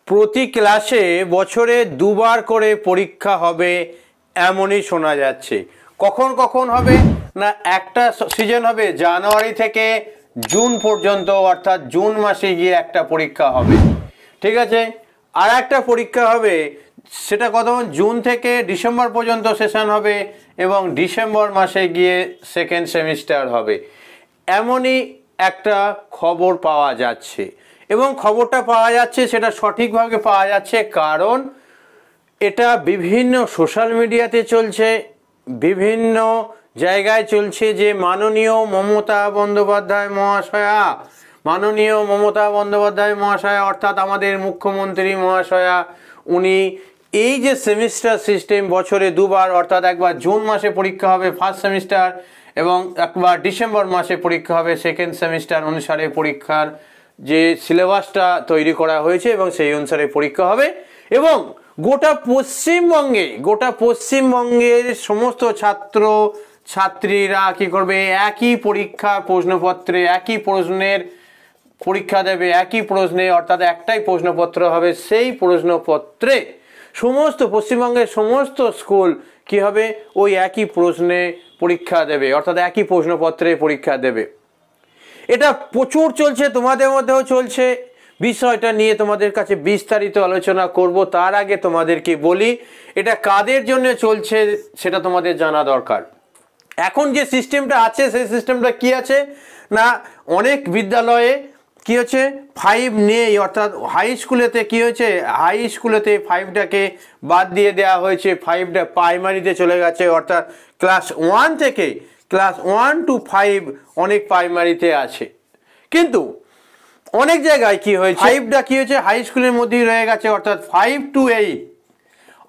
প্রতি ক্লাসে বছরে দুবার করে পরীক্ষা হবে এমনই শোনা যাচ্ছে। কখন কখন হবে না, একটা সিজন হবে জানুয়ারি থেকে জুন পর্যন্ত, অর্থাৎ জুন মাসে গিয়ে একটা পরীক্ষা হবে, ঠিক আছে। আর একটা পরীক্ষা হবে সেটা কত, জুন থেকে ডিসেম্বর পর্যন্ত সেশন হবে এবং ডিসেম্বর মাসে গিয়ে সেকেন্ড সেমিস্টার হবে। এমনই একটা খবর পাওয়া যাচ্ছে এবং খবরটা পাওয়া যাচ্ছে সেটা সঠিকভাবে পাওয়া যাচ্ছে, কারণ এটা বিভিন্ন সোশ্যাল মিডিয়াতে চলছে, বিভিন্ন জায়গায় চলছে যে মাননীয় মমতা বন্দ্যোপাধ্যায় মহাশয়া অর্থাৎ আমাদের মুখ্যমন্ত্রী মহাশয়া, উনি এই যে সেমিস্টার সিস্টেম বছরে দুবার, অর্থাৎ একবার জুন মাসে পরীক্ষা হবে ফার্স্ট সেমিস্টার এবং একবার ডিসেম্বর মাসে পরীক্ষা হবে সেকেন্ড সেমিস্টার অনুসারে পরীক্ষার যে সিলেবাসটা তৈরি করা হয়েছে এবং সেই অনুসারে পরীক্ষা হবে। এবং গোটা পশ্চিমবঙ্গের সমস্ত ছাত্র ছাত্রীরা কি করবে, একই পরীক্ষা প্রশ্নপত্রে একই প্রশ্নের পরীক্ষা দেবে, একই প্রশ্নে, অর্থাৎ একটাই প্রশ্নপত্র হবে। সেই প্রশ্নপত্রে সমস্ত পশ্চিমবঙ্গের সমস্ত স্কুল কি হবে, ওই একই প্রশ্নে পরীক্ষা দেবে, অর্থাৎ একই প্রশ্নপত্রে পরীক্ষা দেবে। এটা প্রচুর চলছে, তোমাদের মধ্যেও চলছে। বিষয়টা নিয়ে তোমাদের কাছে বিস্তারিত আলোচনা করব। তার আগে তোমাদেরকে বলি এটা কাদের জন্য চলছে সেটা তোমাদের জানা দরকার। এখন যে সিস্টেমটা আছে সেই সিস্টেমটা কি আছে না, অনেক বিদ্যালয়ে কি হচ্ছে 5 নেই, অর্থাৎ হাই স্কুলেতে কি হয়েছে, হাই স্কুলেতে 5টাকে বাদ দিয়ে দেওয়া হয়েছে, 5টা প্রাইমারিতে চলে গেছে, অর্থাৎ ক্লাস 1 থেকে ক্লাস 1 to 5 অনেক প্রাইমারিতে আছে। কিন্তু অনেক জায়গায় কি হয়েছে, 5টা কি হয়েছে হাই স্কুলের মধ্যেই রয়ে গেছে, অর্থাৎ 5 to 8,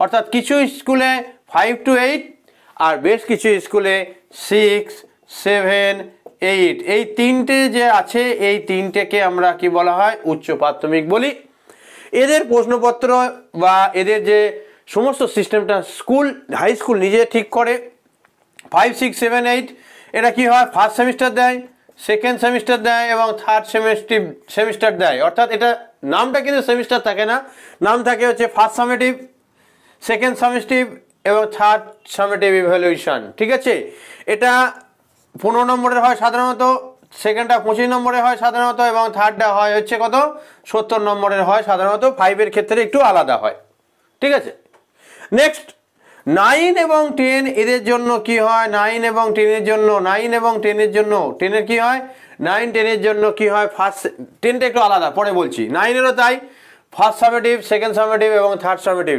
অর্থাৎ কিছু স্কুলে 5 to 8 আর বেশ কিছু স্কুলে 6, 7, 8, এই তিনটে যে আছে এই তিনটেকে আমরা কি বলা হয়, উচ্চ প্রাথমিক বলি। এদের প্রশ্নপত্র বা এদের যে সমস্ত সিস্টেমটা হাই স্কুল নিজে ঠিক করে। 5, 6, 7, 8 এটা কি হয়, ফার্স্ট সেমিস্টার দেয়, সেকেন্ড সেমিস্টার দেয় এবং থার্ড সেমিস্টার দেয়। অর্থাৎ এটা নামটা কিন্তু সেমিস্টার থাকে না, নাম থাকে হচ্ছে ফার্স্ট সামেটিভ, সেকেন্ড সামেটিভ এবং থার্ড সামেটিভ ইভ্যালুয়েশন, ঠিক আছে। এটা 15 নম্বরের হয় সাধারণত, সেকেন্ডটা 25 নম্বরের হয় সাধারণত এবং থার্ডটা হয় হচ্ছে কত 70 নম্বরের হয় সাধারণত। 5-এর ক্ষেত্রে একটু আলাদা হয়, ঠিক আছে। নেক্সট 9 এবং 10 এদের জন্য কি হয়, 9 এবং 10-এর জন্য 10-এর কি হয়, 9, 10-এর জন্য কি হয়, ফার্স্ট 10টা একটু আলাদা পরে বলছি, 9-এরও তাই, ফার্স্ট সামেটিভ, সেকেন্ড সামেটিভ এবং থার্ড সামেটিভ।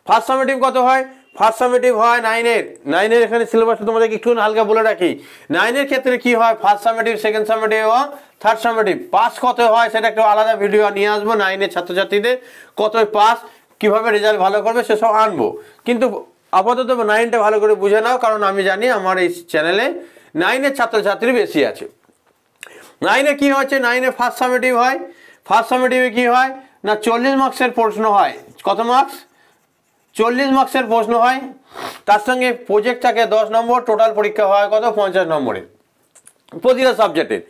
ফার্স্ট সামেটিভ কত হয়, ফার্স্ট সামেটিভ হয় 9-এর এখানে সিলেবাসটা তোমাদেরকে একটু হালকা বলে রাখি। 9-এর ক্ষেত্রে কি হয়, ফার্স্ট সামেটিভ, সেকেন্ড সামেটিভ এবং থার্ড সামেটিভ। পাস কত হয় সেটা একটু আলাদা ভিডিও নিয়ে আসবো, 9-এর ছাত্রছাত্রীদের কত পাস, কিভাবে রেজাল্ট ভালো করবে সেসব আনবো। কিন্তু আপাতত 9টা ভালো করে বুঝে নাও, কারণ আমি জানি আমার এই চ্যানেলে 9-এর ছাত্রছাত্রী বেশি আছে। 9-এ কি হচ্ছে, 9-এ ফার্স্ট সামেটিভ হয়। ফার্স্ট সামেটিভে কি হয় না, 40 মার্কসের প্রশ্ন হয়। কত মার্কস, 40 মার্কসের প্রশ্ন হয়, তার সঙ্গে প্রজেক্ট থাকে 10 নম্বর, টোটাল পরীক্ষা হয় কত 50 নম্বরের প্রতিটা সাবজেক্টের।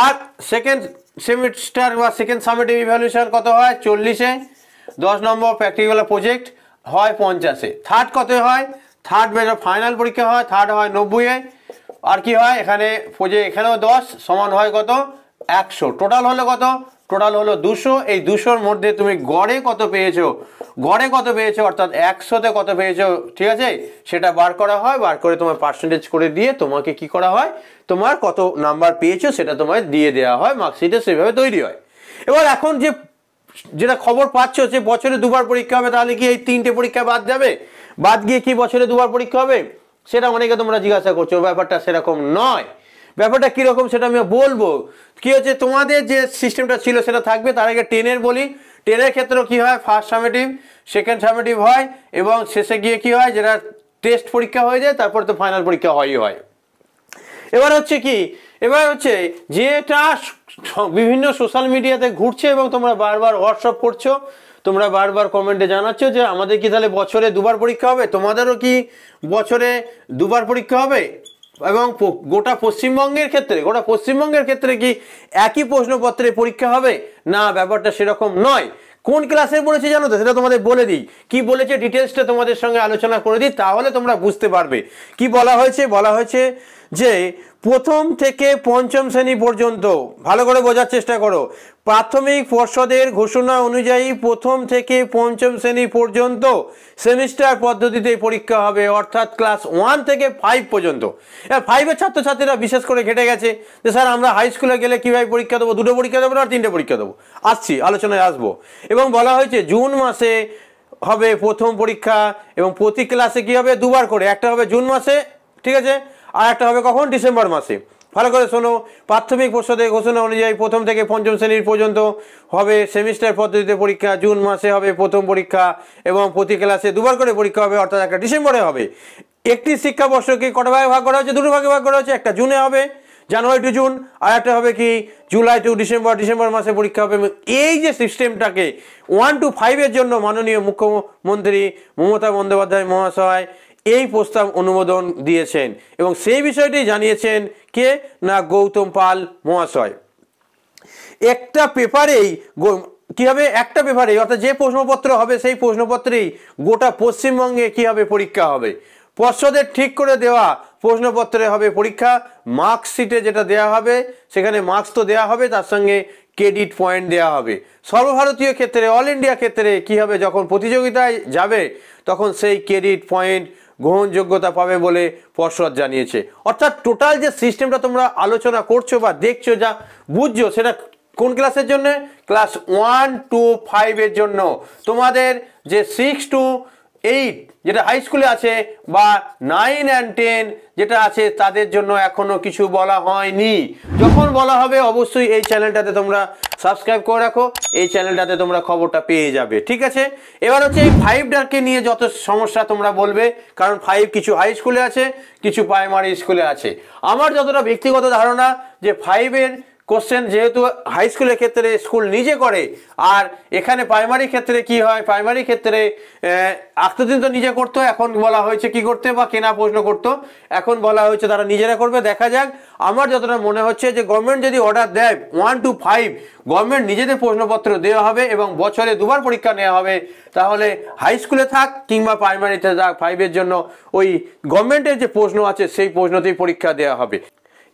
আর সেকেন্ড সেমিস্টার বা সেকেন্ড সামেটিভ ইভ্যালুয়েশন কত হয় 40-এ, 10 নম্বর প্র্যাকটিক্যাল প্রজেক্ট হয় 50-এ। থার্ড কত হয়, থার্ড ফাইনাল পরীক্ষা হয়, থার্ড হয় 90-এ। আর কি হয় এখানে এখানেও 10 সমান হয় কত 100, টোটাল হলো কত, টোটাল হলো 200। এই 200-র মধ্যে তুমি গড়ে কত পেয়েছো, অর্থাৎ 100-তে কত পেয়েছো, ঠিক আছে, সেটা বার করা হয়। বার করে তোমার পার্সেন্টেজ করে দিয়ে তোমাকে কি করা হয়, তোমার কত নাম্বার পেয়েছো সেটা তোমায় দিয়ে দেওয়া হয়, মার্কশিটে সেভাবে তৈরি হয়। এবার এখন যেটা খবর পাচ্ছ যে বছরে দুবার পরীক্ষা হবে, তাহলে কি এই 3টে পরীক্ষা বাদ যাবে, বাদ গিয়ে কি বছরে দুবার পরীক্ষা হবে, সেটা অনেকে তোমরা জিজ্ঞাসা করছো। ব্যাপারটা সেরকম নয়। ব্যাপারটা কিরকম সেটা আমি বলবো। কি হচ্ছে, তোমাদের যে সিস্টেমটা ছিল সেটা থাকবে। তার আগে 10-এর বলি। 10-এর ক্ষেত্রেও কি হয়, ফার্স্ট সামেটিভ, সেকেন্ড সামেটিভ হয় এবং শেষে গিয়ে কি হয়, যেটা টেস্ট পরীক্ষা হয়ে যায়, তারপর তো ফাইনাল পরীক্ষা হয়। এবার হচ্ছে যেটা বিভিন্ন সোশ্যাল মিডিয়াতে ঘুরছে এবং তোমরা বারবার হোয়াটসঅ্যাপ করছো, তোমরা বারবার কমেন্টে জানাচ্ছ যে আমাদের কি তাহলে বছরে দুবার পরীক্ষা হবে, তোমাদেরও কি বছরে দুবার পরীক্ষা হবে। এবং গোটা পশ্চিমবঙ্গের ক্ষেত্রে কি একই প্রশ্নপত্রে পরীক্ষা হবে না, ব্যাপারটা সেরকম নয়। কোন ক্লাসে পড়েছে জানো তো, সেটা তোমাদের বলে দিই। কি বলেছে ডিটেলসটা তোমাদের সঙ্গে আলোচনা করে দিই, তাহলে তোমরা বুঝতে পারবে। কি বলা হয়েছে, বলা হয়েছে যে প্রথম থেকে পঞ্চম শ্রেণী পর্যন্ত, ভালো করে বোঝার চেষ্টা করো, প্রাথমিক পর্ষদের ঘোষণা অনুযায়ী প্রথম থেকে পঞ্চম শ্রেণী পর্যন্ত সেমিস্টার পদ্ধতিতে পরীক্ষা হবে, অর্থাৎ ক্লাস 1 থেকে 5 পর্যন্ত। এবার 5-এর ছাত্রছাত্রীরা বিশেষ করে ঘেটে গেছে যে স্যার আমরা হাই স্কুলে গেলে কীভাবে পরীক্ষা দেবো, 2টো পরীক্ষা দেবো না 3টে পরীক্ষা দেবো। আসছি, আলোচনায় আসবো। এবং বলা হয়েছে জুন মাসে হবে প্রথম পরীক্ষা, এবং প্রতি ক্লাসে কী হবে, 2বার করে, একটা হবে জুন মাসে, ঠিক আছে, আর একটা হবে কখন, ডিসেম্বর মাসে। ভালো করে শোনো, প্রাথমিক পর্ষদের ঘোষণা অনুযায়ী প্রথম থেকে পঞ্চম শ্রেণীর পর্যন্ত হবে সেমিস্টার পদ্ধতিতে পরীক্ষা, জুন মাসে হবে প্রথম পরীক্ষা, এবং প্রতি ক্লাসে 2বার করে পরীক্ষা হবে, অর্থাৎ একটা ডিসেম্বরে হবে। একটি শিক্ষাবর্ষকে কটা ভাগে ভাগ করা হচ্ছে, 2টো ভাগে ভাগ করা হচ্ছে। একটা জুনে হবে, জানুয়ারি টু জুন, আর একটা হবে কি জুলাই টু ডিসেম্বর, ডিসেম্বর মাসে পরীক্ষা হবে। এই যে সিস্টেমটাকে 1 to 5-এর জন্য মাননীয় মুখ্যমন্ত্রী মমতা বন্দ্যোপাধ্যায় মহাশয় এই প্রস্তাব অনুমোদন দিয়েছেন, এবং সেই বিষয়টি জানিয়েছেন কে না, গৌতম পাল মহাশয়। একটা পেপারেই কি হবে, একটা পেপারেই, অর্থাৎ যে প্রশ্নপত্র হবে সেই প্রশ্নপত্রেই গোটা পশ্চিমবঙ্গে কি হবে, পরীক্ষা হবে। পর্ষদের ঠিক করে দেওয়া প্রশ্নপত্রে হবে পরীক্ষা, মার্কশিটে যেটা দেওয়া হবে সেখানে মার্কস তো দেওয়া হবে, তার সঙ্গে ক্রেডিট পয়েন্ট দেওয়া হবে। সর্বভারতীয় ক্ষেত্রে, অল ইন্ডিয়া ক্ষেত্রে কি হবে, যখন প্রতিযোগিতায় যাবে তখন সেই ক্রেডিট পয়েন্ট গ্রহণযোগ্যতা পাবে বলে পর্ষদ জানিয়েছে। অর্থাৎ টোটাল যে সিস্টেমটা তোমরা আলোচনা করছো বা দেখছো, যা বুঝছো, সেটা কোন ক্লাসের জন্য, ক্লাস 1 to 5-এর জন্য। তোমাদের যে 6 to 8 যেটা হাই স্কুলে আছে, বা 9 and 10 যেটা আছে, তাদের জন্য এখনো কিছু বলা হয়নি। যখন বলা হবে অবশ্যই এই চ্যানেলটাতে তোমরা সাবস্ক্রাইব করে রাখো, এই চ্যানেলটাতে তোমরা খবরটা পেয়ে যাবে, ঠিক আছে। এবার হচ্ছে এই 5টাকে নিয়ে যত সমস্যা তোমরা বলবে, কারণ 5 কিছু হাই স্কুলে আছে, কিছু প্রাইমারি স্কুলে আছে। আমার যতটা ব্যক্তিগত ধারণা যে 5-এর কোশ্চেন যেহেতু হাই স্কুলের ক্ষেত্রে স্কুল নিজে করে, আর এখানে প্রাইমারি ক্ষেত্রে কি হয়, প্রাইমারি ক্ষেত্রে এতদিন তো নিজে করতো, এখন বলা হয়েছে কি করতে, বা কেনা প্রশ্ন করতো, এখন বলা হয়েছে তারা নিজেরা করবে। দেখা যাক, আমার যতটা মনে হচ্ছে যে গভর্নমেন্ট যদি অর্ডার দেয় 1 to 5 গভর্নমেন্ট নিজেদের প্রশ্নপত্র দেওয়া হবে, এবং বছরে 2বার পরীক্ষা নেওয়া হবে, তাহলে হাই স্কুলে থাক কিংবা প্রাইমারিতে থাক, 5-এর জন্য ওই গভর্নমেন্টের যে প্রশ্ন আছে সেই প্রশ্নতেই পরীক্ষা দেওয়া হবে।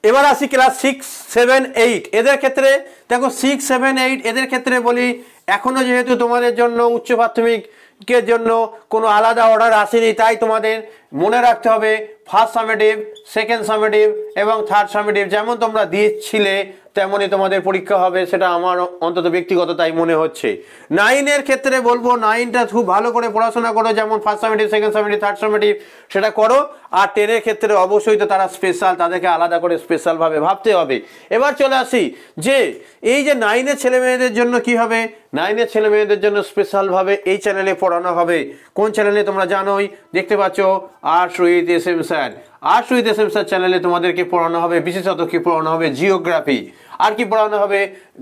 এবার আসি ক্লাস 6, 7, 8 এদের ক্ষেত্রে। দেখো 6, 7, 8 এদের ক্ষেত্রে বলি, এখনো যেহেতু তোমাদের জন্য উচ্চ প্রাথমিকের জন্য কোনো আলাদা অর্ডার আসেনি, তাই তোমাদের মনে রাখতে হবে ফার্স্ট সামেটিভ, সেকেন্ড সামেটিভ এবং থার্ড সামেটিভ যেমন তোমরা দিয়েছিলে তেমনই তোমাদের পরীক্ষা হবে, সেটা আমার অন্তত ব্যক্তিগত তাই মনে হচ্ছে। 9-এর ক্ষেত্রে বলবো 9টা খুব ভালো করে পড়াশোনা করো, যেমন first summative, second summative, third summative সেটা করো। আর 10-এর ক্ষেত্রে অবশ্যই তো তারা স্পেশাল, তাদেরকে আলাদা করে স্পেশালভাবে ভাবতে হবে। এবার চলে আসি যে এই যে 9-এর ছেলেমেয়েদের জন্য কি হবে, 9-এর ছেলেমেয়েদের জন্য স্পেশালভাবে এই চ্যানেলে পড়ানো হবে। কোন চ্যানেলে তোমরা জানোই, দেখতে পাচ্ছ, arts with SM sir. Arts with SM sir চ্যানেলে তোমাদেরকে পড়ানো হবে, বিশেষত কি পড়ানো হবে, জিওগ্রাফি। আর কি পড়ানো হবে,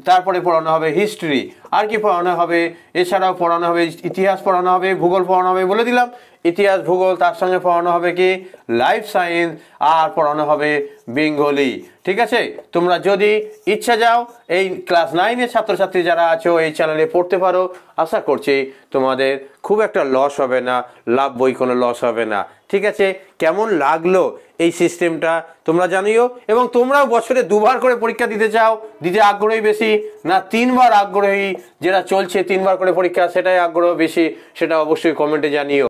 তারপরে পড়ানো হবে হিস্ট্রি। আর কি পড়ানো হবে, এছাড়াও পড়ানো হবে ইতিহাস, পড়ানো হবে ভূগোল, পড়ানো হবে বলে দিলাম, ইতিহাস ভূগোল, তার সঙ্গে পড়ানো হবে কি লাইফ সায়েন্স, আর পড়ানো হবে বেঙ্গলি, ঠিক আছে। তোমরা যদি ইচ্ছা যাও এই ক্লাস 9-এর ছাত্রছাত্রী যারা আছো এই চ্যানেলে পড়তে পারো। আশা করছি তোমাদের খুব একটা লস হবে না, লাভ বই কোনো লস হবে না, ঠিক আছে। কেমন লাগলো এই সিস্টেমটা তোমরা জানিও, এবং তোমরাও বছরে 2বার করে পরীক্ষা দিতে চাও, দিতে আগ্রহী বেশি না 3বার আগ্রহী, যেটা চলছে 3বার করে পরীক্ষা সেটাই আগ্রহ বেশি, সেটা অবশ্যই কমেন্টে জানিও।